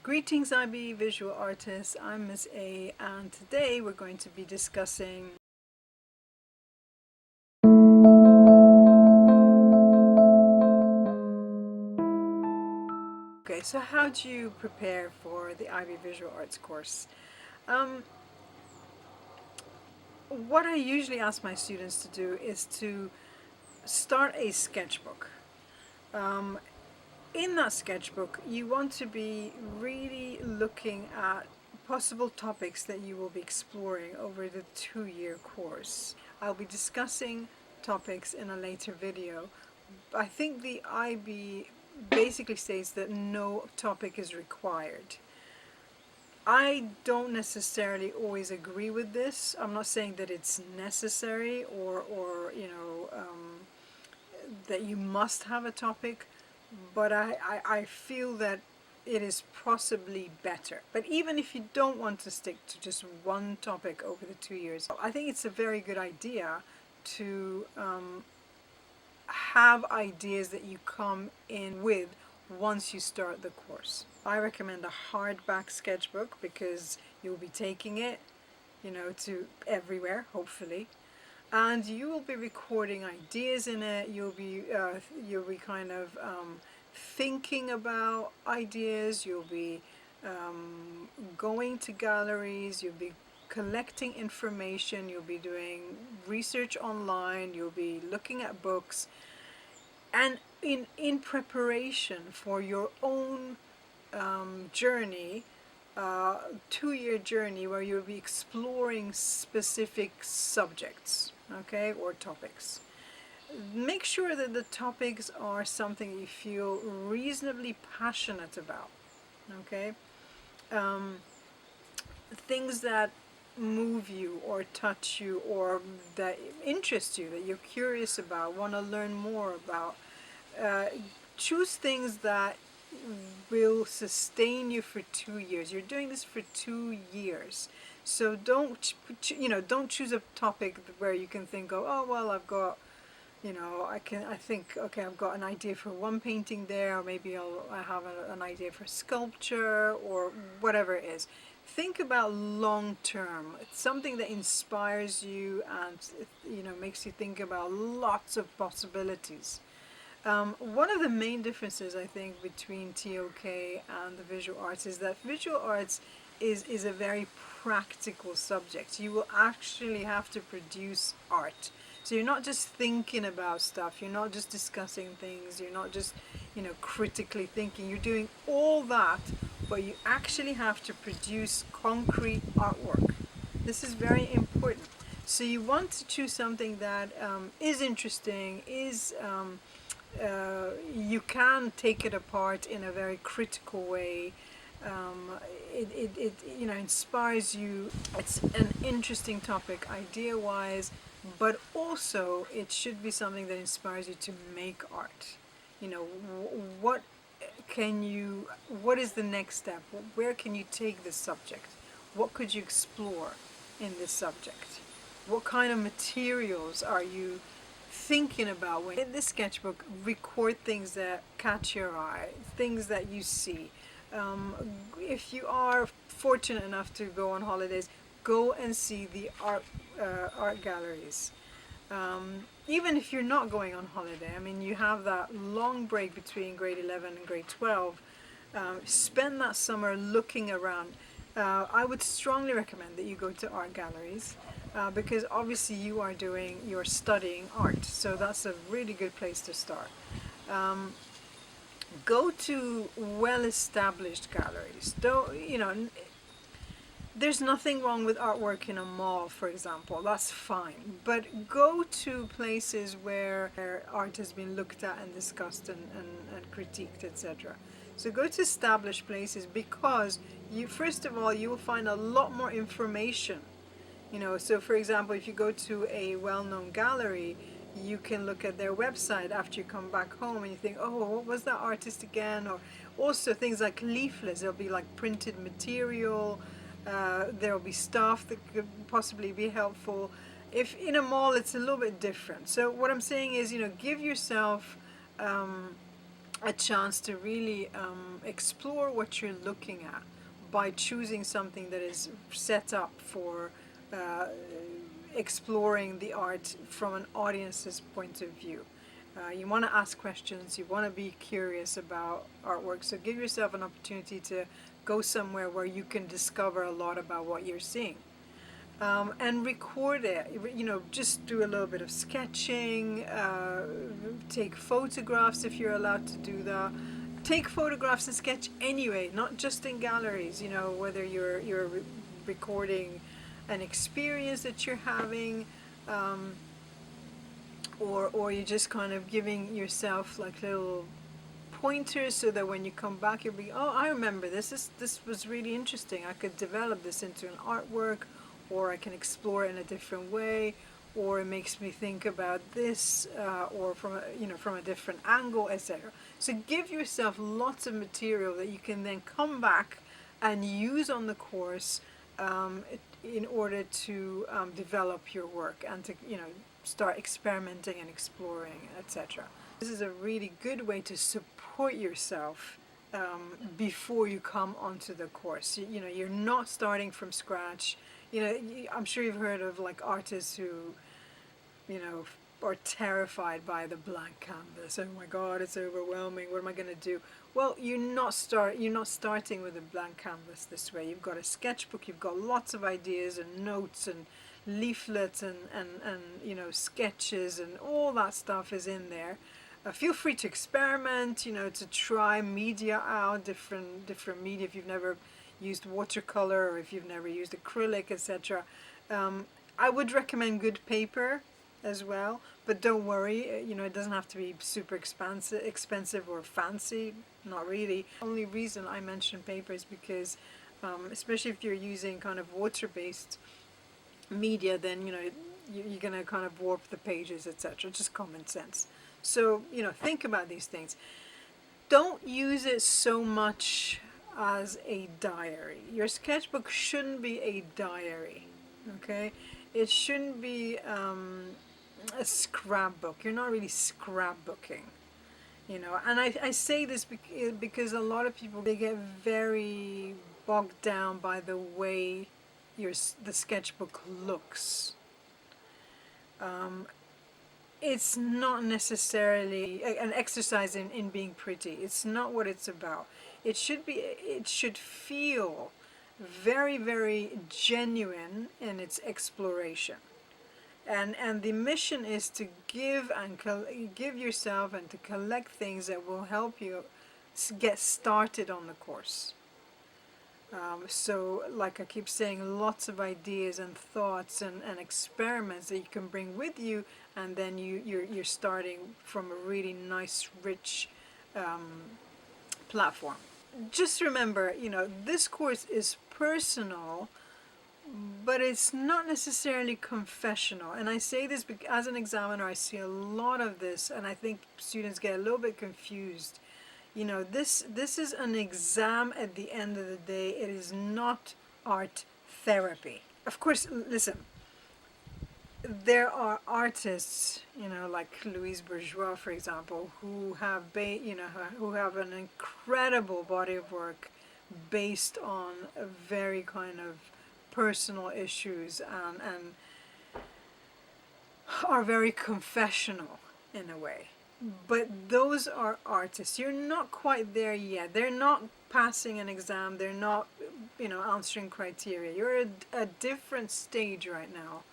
Greetings IB visual artists, I'm Miss A, and today we're going to be discussing so how do you prepare for the IB Visual Arts course? What I usually ask my students to do is to start a sketchbook. In that sketchbook, you want to be really looking at possible topics that you will be exploring over the 2-year course. I'll be discussing topics in a later video. I think the IB basically states that no topic is required. I don't necessarily always agree with this. I'm not saying that it's necessary or that you must have a topic, but I feel that it is possibly better. But even if you don't want to stick to just one topic over the 2 years, I think it's a very good idea to have ideas that you come in with once you start the course. I recommend a hardback sketchbook because you'll be taking it, to everywhere, hopefully. And you will be recording ideas in it. You'll be kind of thinking about ideas. You'll be going to galleries. You'll be collecting information. You'll be doing research online. You'll be looking at books. And in preparation for your own journey, 2-year journey where you'll be exploring specific subjects, okay, or topics. Make sure that the topics are something you feel reasonably passionate about, okay? Things that move you or touch you or that interest you, that you're curious about, want to learn more about. Choose things that will sustain you for 2 years. You're doing this for 2 years, so don't choose a topic where you can think, oh well, I've got, I've got an idea for one painting there, or maybe I have an idea for sculpture or whatever it is. Think about long term. It's something that inspires you and makes you think about lots of possibilities. One of the main differences, I think, between TOK and the visual arts is that visual arts is a very practical subject. You will actually have to produce art. So you're not just thinking about stuff, you're not just discussing things, you're not just, critically thinking. You're doing all that, but you actually have to produce concrete artwork. This is very important. So you want to choose something that is interesting, you can take it apart in a very critical way. It inspires you. It's an interesting topic idea-wise, but also it should be something that inspires you to make art. What is the next step? Where can you take this subject? What could you explore in this subject? What kind of materials are you thinking about? When in this sketchbook, record things that catch your eye, things that you see. If you are fortunate enough to go on holidays, go and see the art galleries. Even if you're not going on holiday, you have that long break between grade 11 and grade 12. Spend that summer looking around. I would strongly recommend that you go to art galleries. Because obviously you're studying art, so that's a really good place to start. Go to well-established galleries. There's nothing wrong with artwork in a mall, for example, that's fine. But go to places where art has been looked at and discussed and critiqued, etc. So go to established places because first of all, you will find a lot more information. So for example, if you go to a well-known gallery, you can look at their website after you come back home and you think, oh, what was that artist again? Or also things like leaflets. There'll be like printed material. There'll be stuff that could possibly be helpful. If in a mall, it's a little bit different. So what I'm saying is, give yourself a chance to really explore what you're looking at by choosing something that is set up for uh, exploring the art from an audience's point of view. You want to ask questions, you want to be curious about artwork, so give yourself an opportunity to go somewhere where you can discover a lot about what you're seeing. And record it, you know, just do a little bit of sketching, take photographs if you're allowed to do that. Take photographs and sketch anyway, not just in galleries, you know, whether you're recording an experience that you're having, or you're just kind of giving yourself like little pointers so that when you come back you'll be, oh, I remember this was really interesting, I could develop this into an artwork, or I can explore it in a different way, or it makes me think about this, or from a, you know, from a different angle, etc. So give yourself lots of material that you can then come back and use on the course, in order to develop your work and to, you know, start experimenting and exploring, etc. This is a really good way to support yourself before you come onto the course. You know, you're not starting from scratch. You know, I'm sure you've heard of like artists who, you know, are terrified by the blank canvas. Oh my God, it's overwhelming. What am I going to do? Well, you're not starting with a blank canvas this way. You've got a sketchbook. You've got lots of ideas and notes and leaflets and you know, sketches and all that stuff is in there. Feel free to experiment, you know, to try media out, different media if you've never used watercolor or if you've never used acrylic, etc. I would recommend good paper as well, but don't worry, you know, it doesn't have to be super expensive or fancy, not really. The only reason I mention paper is because, especially if you're using kind of water-based media, then, you know, you're going to kind of warp the pages, etc. Just common sense. So, you know, think about these things. Don't use it so much as a diary. Your sketchbook shouldn't be a diary, okay? It shouldn't be a scrapbook. You're not really scrapbooking, you know. And I say this because a lot of people, they get very bogged down by the way the sketchbook looks. It's not necessarily an exercise in being pretty. It's not what it's about. It should feel very, very genuine in its exploration. And the mission is to give yourself and to collect things that will help you get started on the course. So, like I keep saying, lots of ideas and thoughts and experiments that you can bring with you, and then you're starting from a really nice, rich platform. Just remember, you know, this course is personal, but it's not necessarily confessional. And I say this because as an examiner, I see a lot of this, and I think students get a little bit confused. You know, this is an exam at the end of the day. It is not art therapy. Of course, listen, there are artists, you know, like Louise Bourgeois, for example, who have who have an incredible body of work based on a very kind of personal issues, and are very confessional in a way. But those are artists. You're not quite there yet. They're not passing an exam. They're not, you know, answering criteria. You're at a different stage right now.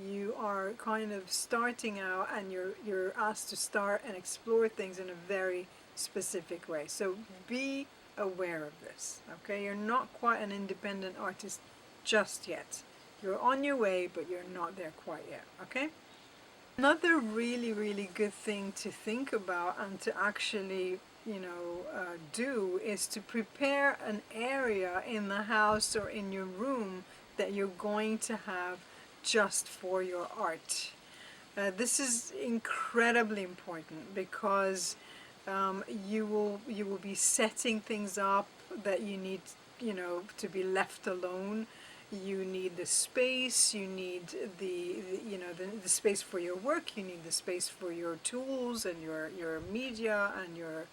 You are kind of starting out, and you're asked to start and explore things in a very specific way. So be aware of this, okay? You're not quite an independent artist just yet. You're on your way, but you're not there quite yet, okay? Another really, really good thing to think about and to actually, you know, do is to prepare an area in the house or in your room that you're going to have just for your art. This is incredibly important because you will be setting things up that you need, you know, to be left alone. You need the space, you need the space for your work, you need the space for your tools and your media and your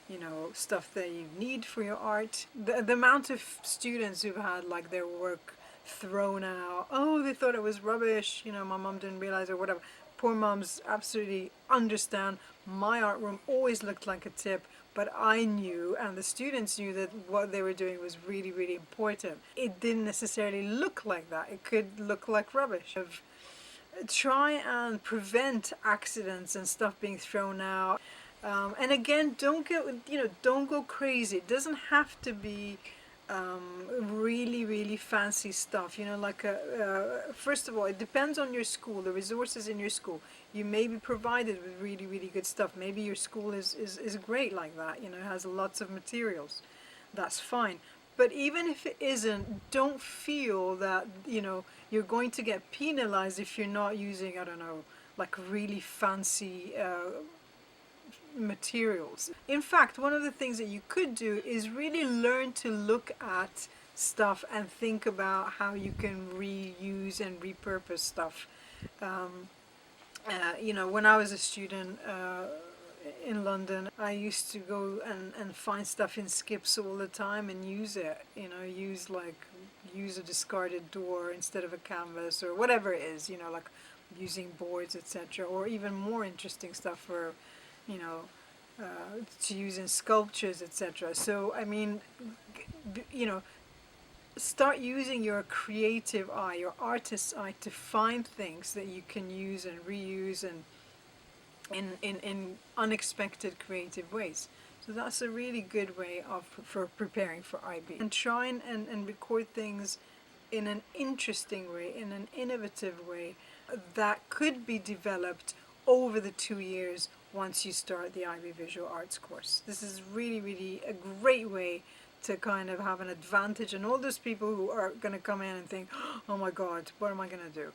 you know, stuff that you need for your art. The amount of students who've had like their work thrown out, oh, they thought it was rubbish, you know, my mom didn't realize or whatever. Poor moms absolutely understand. My art room always looked like a tip, but I knew and the students knew that what they were doing was really, really important. It didn't necessarily look like that. It could look like rubbish. Try and prevent accidents and stuff being thrown out. And again, don't go crazy. It doesn't have to be really, really fancy stuff. You know, like first of all, it depends on your school, the resources in your school. You may be provided with really, really good stuff. Maybe your school is great like that. You know, it has lots of materials. That's fine. But even if it isn't, don't feel that, you know, you're going to get penalized if you're not using, I don't know, like really fancy materials. In fact, one of the things that you could do is really learn to look at stuff and think about how you can reuse and repurpose stuff. You know, when I was a student in London, I used to go and find stuff in skips all the time and use it. You know, use a discarded door instead of a canvas or whatever it is. You know, like using boards, etc. Or even more interesting stuff for, you know, to use in sculptures, etc. So I mean, you know, start using your creative eye, your artist's eye, to find things that you can use and reuse and in unexpected creative ways. So that's a really good way for preparing for IB. And try and record things in an interesting way, in an innovative way that could be developed over the 2 years once you start the IB Visual Arts course. This is really, really a great way to kind of have an advantage, and all those people who are going to come in and think, oh my God, what am I going to do?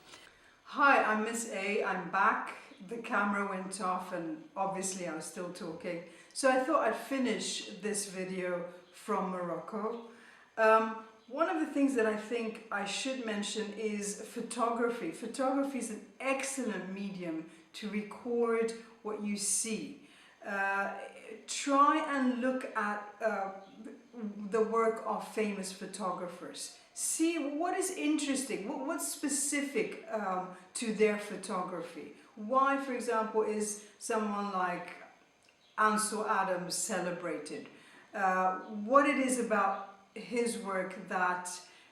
Hi, I'm Miss A. I'm back. The camera went off and obviously I was still talking. So I thought I'd finish this video from Morocco. One of the things that I think I should mention is photography. Photography is an excellent medium to record what you see. Try and look at the work of famous photographers. See what is interesting, what's specific to their photography. Why, for example, is someone like Ansel Adams celebrated? What it is about his work that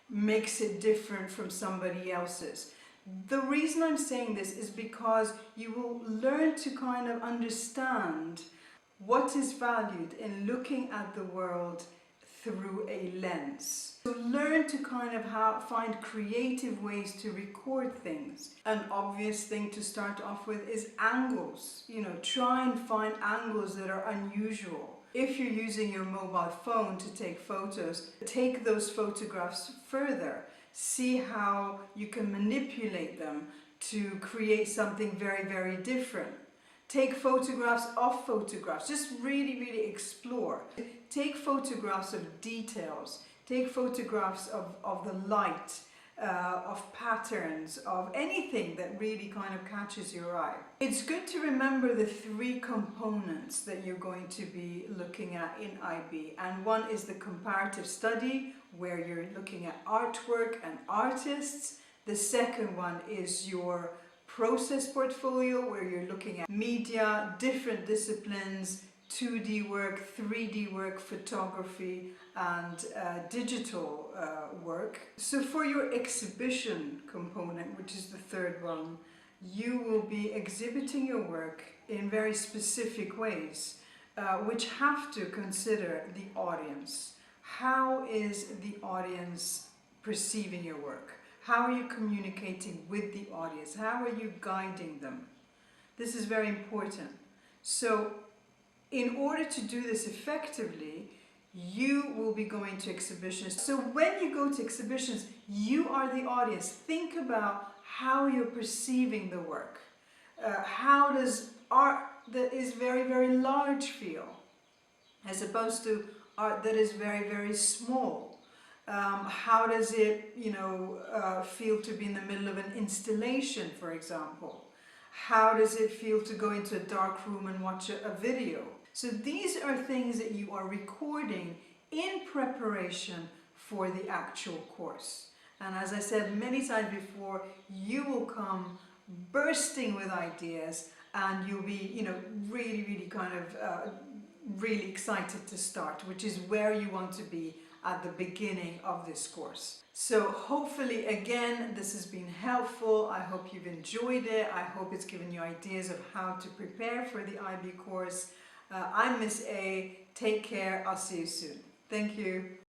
makes it different from somebody else's. The reason I'm saying this is because you will learn to kind of understand what is valued in looking at the world through a lens. So learn to kind of find creative ways to record things. An obvious thing to start off with is angles. You know, try and find angles that are unusual. If you're using your mobile phone to take photos, take those photographs further. See how you can manipulate them to create something very, very different. Take photographs of photographs. Just really, really explore. Take photographs of details. Take photographs of the light, of patterns, of anything that really kind of catches your eye. It's good to remember the 3 components that you're going to be looking at in IB. And one is the comparative study, where you're looking at artwork and artists. The second one is your process portfolio, where you're looking at media, different disciplines, 2D work, 3D work, photography, and digital work. So for your exhibition component, which is the third one, you will be exhibiting your work in very specific ways, which have to consider the audience. How is the audience perceiving your work? How are you communicating with the audience? How are you guiding them? This is very important. So in order to do this effectively, you will be going to exhibitions. So when you go to exhibitions, you are the audience. Think about how you're perceiving the work. How does art that is very, very large feel, as opposed to art that is very, very small? How does it, feel to be in the middle of an installation, for example? How does it feel to go into a dark room and watch a video? So these are things that you are recording in preparation for the actual course. And as I said many times before, you will come bursting with ideas, and you'll be, really kind of really excited to start, which is where you want to be at the beginning of this course. So hopefully, again, this has been helpful. I hope you've enjoyed it. I hope it's given you ideas of how to prepare for the IB course. I'm Miss A. Take care. I'll see you soon. Thank you.